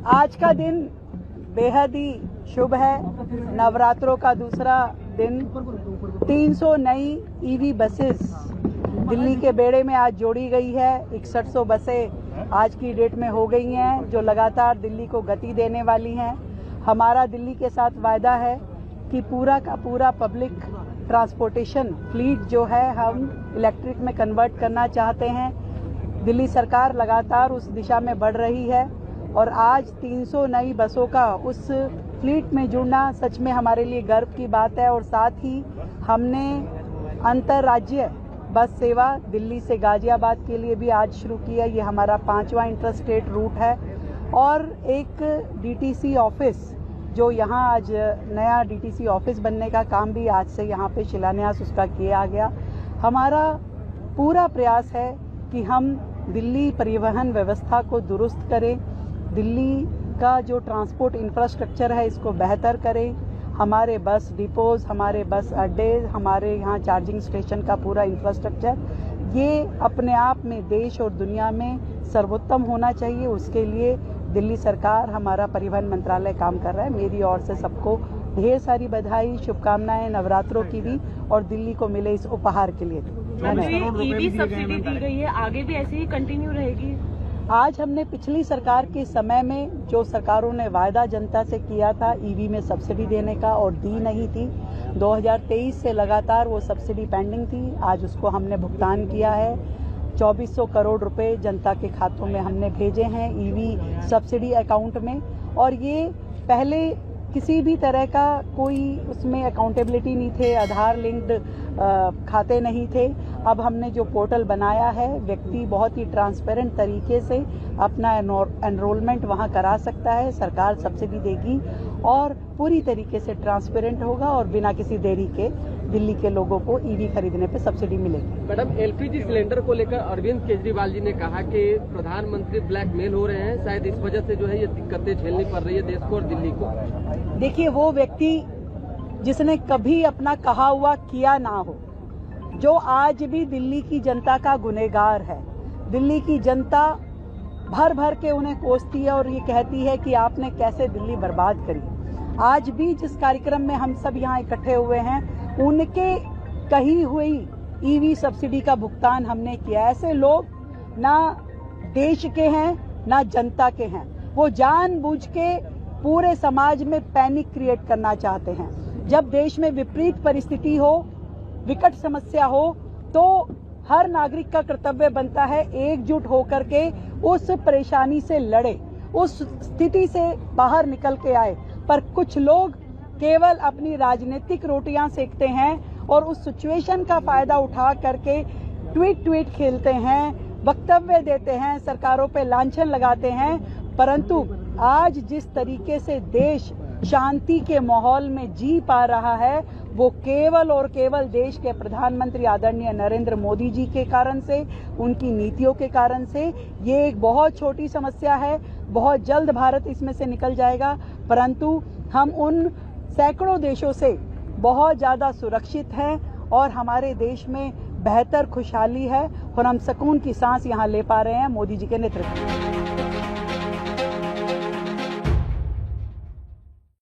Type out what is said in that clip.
आज का दिन बेहद ही शुभ है। नवरात्रों का दूसरा दिन 300 नई ईवी बसेस दिल्ली के बेड़े में आज जोड़ी गई है। 6100 बसें आज की डेट में हो गई हैं, जो लगातार दिल्ली को गति देने वाली हैं। हमारा दिल्ली के साथ वायदा है कि पूरा का पूरा पब्लिक ट्रांसपोर्टेशन फ्लीट जो है हम इलेक्ट्रिक में कन्वर्ट करना चाहते हैं। दिल्ली सरकार लगातार उस दिशा में बढ़ रही है और आज 300 नई बसों का उस फ्लीट में जुड़ना सच में हमारे लिए गर्व की बात है। और साथ ही हमने अंतर्राज्यीय बस सेवा दिल्ली से गाजियाबाद के लिए भी आज शुरू की है। ये हमारा 5वां इंटरस्टेट रूट है। और एक डीटीसी ऑफिस जो यहाँ आज नया डीटीसी ऑफिस बनने का काम भी आज से यहाँ पे शिलान्यास उसका किया गया। हमारा पूरा प्रयास है कि हम दिल्ली परिवहन व्यवस्था को दुरुस्त करें, दिल्ली का जो ट्रांसपोर्ट इंफ्रास्ट्रक्चर है इसको बेहतर करें। हमारे बस डिपोज, हमारे बस अड्डे, हमारे यहाँ चार्जिंग स्टेशन का पूरा इंफ्रास्ट्रक्चर ये अपने आप में देश और दुनिया में सर्वोत्तम होना चाहिए। उसके लिए दिल्ली सरकार, हमारा परिवहन मंत्रालय काम कर रहा है। मेरी ओर से सबको ढेर सारी बधाई, शुभकामनाएं नवरात्रों की भी और दिल्ली को मिले इस उपहार के लिए। ईवी सब्सिडी दी गई है, आगे भी ऐसे ही कंटिन्यू रहेगी? आज हमने पिछली सरकार के समय में जो सरकारों ने वायदा जनता से किया था ईवी में सब्सिडी देने का और दी नहीं थी, 2023 से लगातार वो सब्सिडी पेंडिंग थी। आज उसको हमने भुगतान किया है। 2400 करोड़ रुपए जनता के खातों में हमने भेजे हैं ईवी सब्सिडी अकाउंट में। और ये पहले किसी भी तरह का कोई उसमें अकाउंटेबिलिटी नहीं थे, आधार लिंक्ड खाते नहीं थे। अब हमने जो पोर्टल बनाया है, व्यक्ति बहुत ही ट्रांसपेरेंट तरीके से अपना एनरोलमेंट वहां करा सकता है। सरकार सब्सिडी देगी और पूरी तरीके से ट्रांसपेरेंट होगा और बिना किसी देरी के दिल्ली के लोगों को ईवी खरीदने पे सब्सिडी मिलेगी। मैडम, एलपीजी सिलेंडर को लेकर अरविंद केजरीवाल जी ने कहा कि प्रधानमंत्री ब्लैकमेल हो रहे हैं, शायद इस वजह से जो है ये दिक्कतें झेलनी पड़ रही है देश को और दिल्ली को। देखिए, वो व्यक्ति जिसने कभी अपना कहा हुआ किया ना हो, जो आज भी दिल्ली की जनता का गुनहगार है, दिल्ली की जनता भर भर के उन्हें कोसती है और ये कहती है कि आपने कैसे दिल्ली बर्बाद करी। आज भी जिस कार्यक्रम में हम सब यहाँ इकट्ठे हुए हैं, उनके कही हुई ईवी सब्सिडी का भुगतान हमने किया। ऐसे लोग ना देश के हैं ना जनता के हैं। वो जानबूझ के पूरे समाज में पैनिक क्रिएट करना चाहते हैं। जब देश में विपरीत परिस्थिति हो, विकट समस्या हो, तो हर नागरिक का कर्तव्य बनता है एकजुट होकर के उस परेशानी से लड़े, उस स्थिति से बाहर निकल के आए। पर कुछ लोग केवल अपनी राजनीतिक रोटियां सेकते हैं और उस सिचुएशन का फायदा उठा करके ट्वीट खेलते हैं, वक्तव्य देते हैं, सरकारों पे लांछन लगाते हैं। परंतु आज जिस तरीके से देश शांति के माहौल में जी पा रहा है, वो केवल और केवल देश के प्रधानमंत्री आदरणीय नरेंद्र मोदी जी के कारण से, उनकी नीतियों के कारण से। ये एक बहुत छोटी समस्या है, बहुत जल्द भारत इसमें से निकल जाएगा। परंतु हम उन सैकड़ों देशों से बहुत ज्यादा सुरक्षित हैं और हमारे देश में बेहतर खुशहाली है और हम सुकून की सांस यहाँ ले पा रहे हैं मोदी जी के नेतृत्व में।